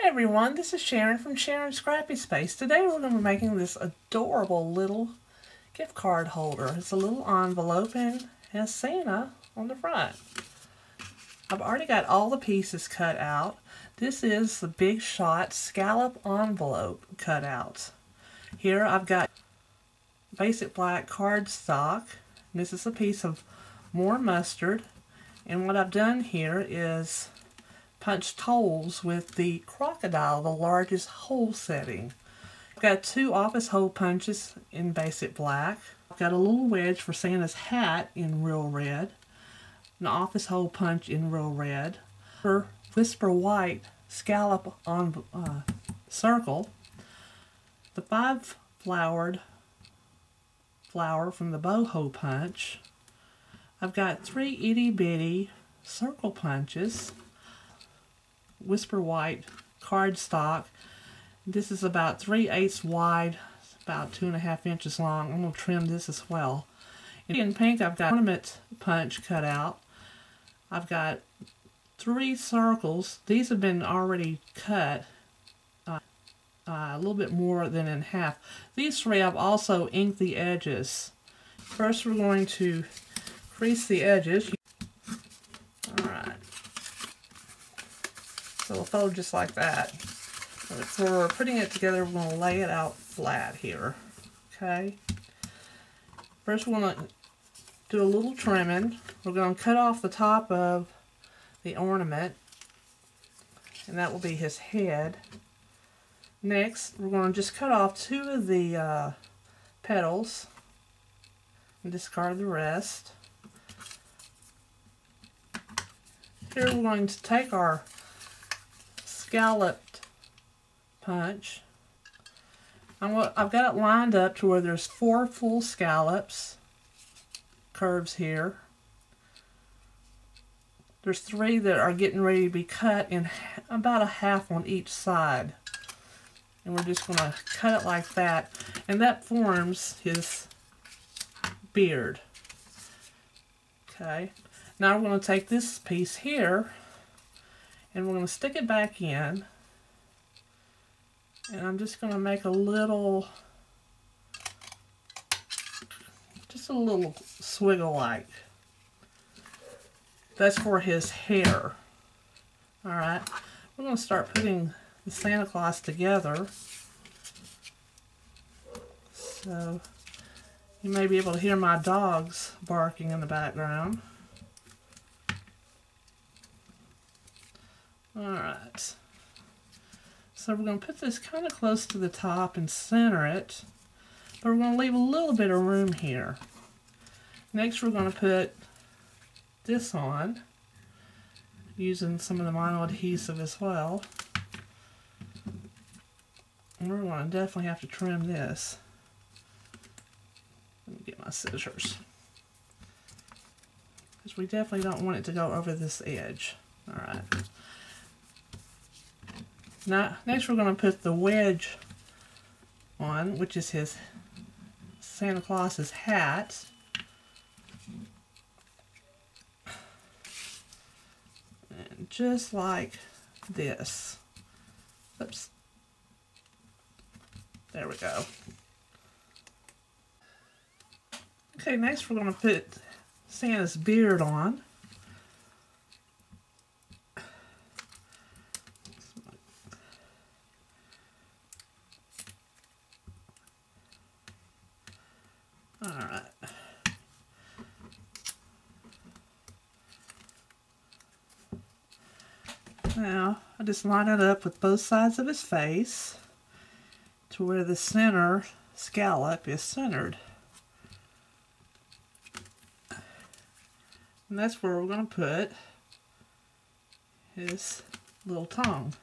Hey everyone, this is Sharon from Sharon's Scrappy Space. Today we're going to be making this adorable little gift card holder. It's a little envelope and has Santa on the front. I've already got all the pieces cut out. This is the Big Shot scallop envelope cutouts. Here I've got basic black cardstock. This is a piece of more mustard. And what I've done here is punched holes with the crocodile, the largest hole setting. I've got 2 office hole punches in basic black. I've got a little wedge for Santa's hat in real red. An office hole punch in real red. For Whisper White scallop on circle. The 5 flowered flower from the boho punch. I've got 3 itty bitty circle punches. Whisper White cardstock. This is about 3/8 wide, about 2.5 inches long. I'm going to trim this as well. In pink, I've got ornament punch cut out. I've got 3 circles. These have been already cut a little bit more than in half. These 3 I've also inked the edges. First, we're going to crease the edges. Alright. So it'll fold just like that. For putting it together, we're going to lay it out flat here. Okay. First, we're going to do a little trimming. We're going to cut off the top of the ornament, and that will be his head. Next, we're going to just cut off 2 of the petals and discard the rest. Here we're going to take our scalloped punch. I've got it lined up to where there's 4 full scallops, curves here. There's 3 that are getting ready to be cut in about a half on each side. And we're just going to cut it like that. And that forms his beard. Okay. Now we're going to take this piece here and we're going to stick it back in, and I'm just going to make a little, just a little swiggle like. That's for his hair. Alright, we're going to start putting the Santa Claus together. So you may be able to hear my dogs barking in the background. Alright, so we're going to put this kind of close to the top and center it, but we're going to leave a little bit of room here. Next, we're going to put this on, using some of the vinyl adhesive as well. And we're going to definitely have to trim this. Let me get my scissors, because we definitely don't want it to go over this edge. Alright. Now, next we're going to put the wedge on, which is his Santa Claus's hat. And just like this. Oops. There we go. Okay, next we're going to put Santa's beard on. Alright. Now, I just line it up with both sides of his face to where the center scallop is centered. And that's where we're going to put his little tongue.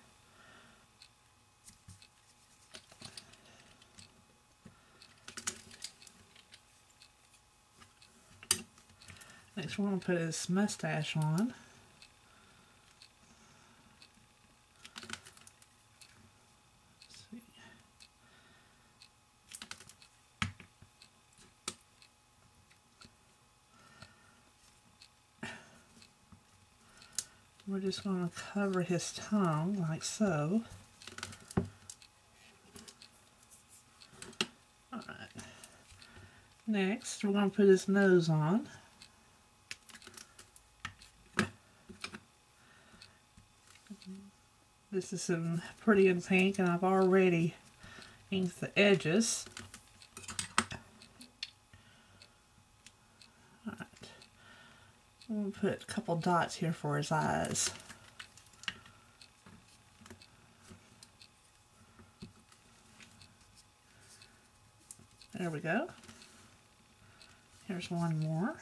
Next, we're going to put his mustache on. Let's see. We're just going to cover his tongue like so. Next, we're going to put his nose on. This is in Pretty in Pink, and I've already inked the edges. Alright. We'll put a couple dots here for his eyes. There we go. Here's one more.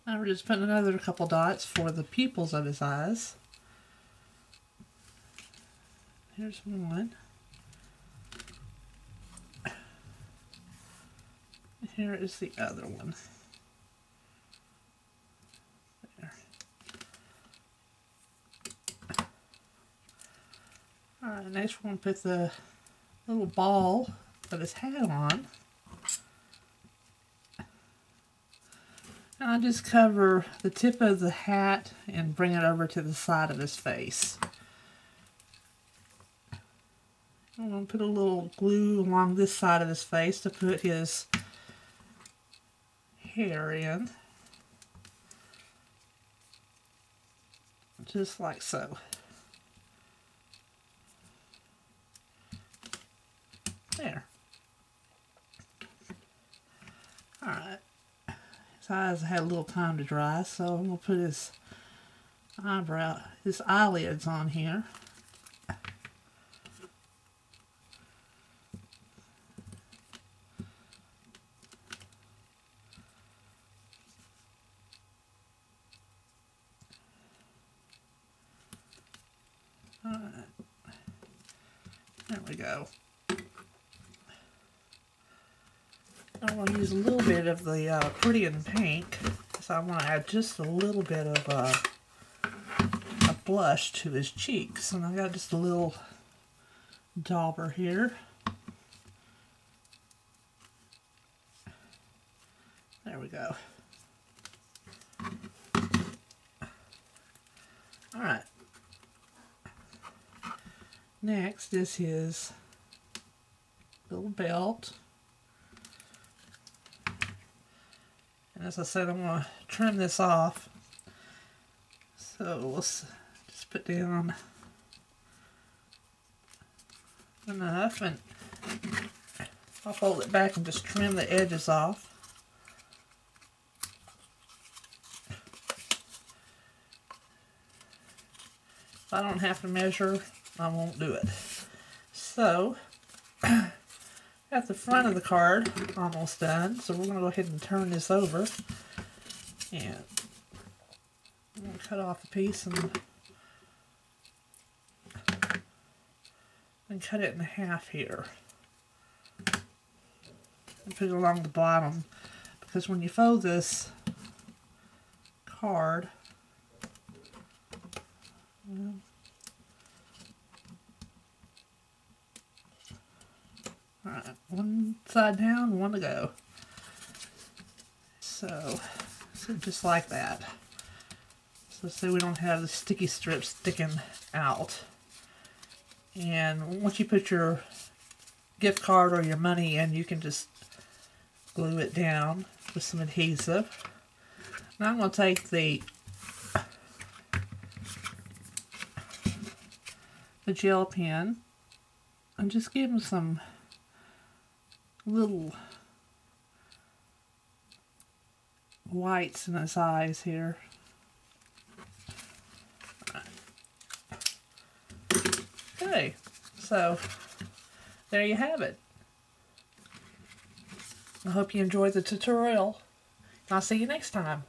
Now we're just putting another couple dots for the pupils of his eyes. Here's one. Here is the other one. There. Alright, next we're going to put the little ball of his hat on. And I'll just cover the tip of the hat and bring it over to the side of his face. I'm going to put a little glue along this side of his face to put his hair in. Just like so. There. Alright. His eyes had a little time to dry, so I'm going to put his eyelids on here. Alright. There we go. I'm going to use a little bit of the Pretty in Pink, so I'm going to add just a little bit of a blush to his cheeks. And I got just a little dauber here. There we go. Alright. Next is his little belt. And as I said, I'm going to trim this off. So let's just put down enough, and I'll fold it back and just trim the edges off. If I don't have to measure, I won't do it. So, at the front of the card, almost done. So we're going to go ahead and turn this over. And I'm going to cut off a piece and cut it in half here. And put it along the bottom. Because when you fold this card, alright, one side down, one to go. So just like that. So see, we don't have the sticky strips sticking out. And once you put your gift card or your money in, you can just glue it down with some adhesive. Now I'm going to take the gel pen and just give him some little whites in his eyes here. Okay, so there you have it. I hope you enjoyed the tutorial. I'll see you next time.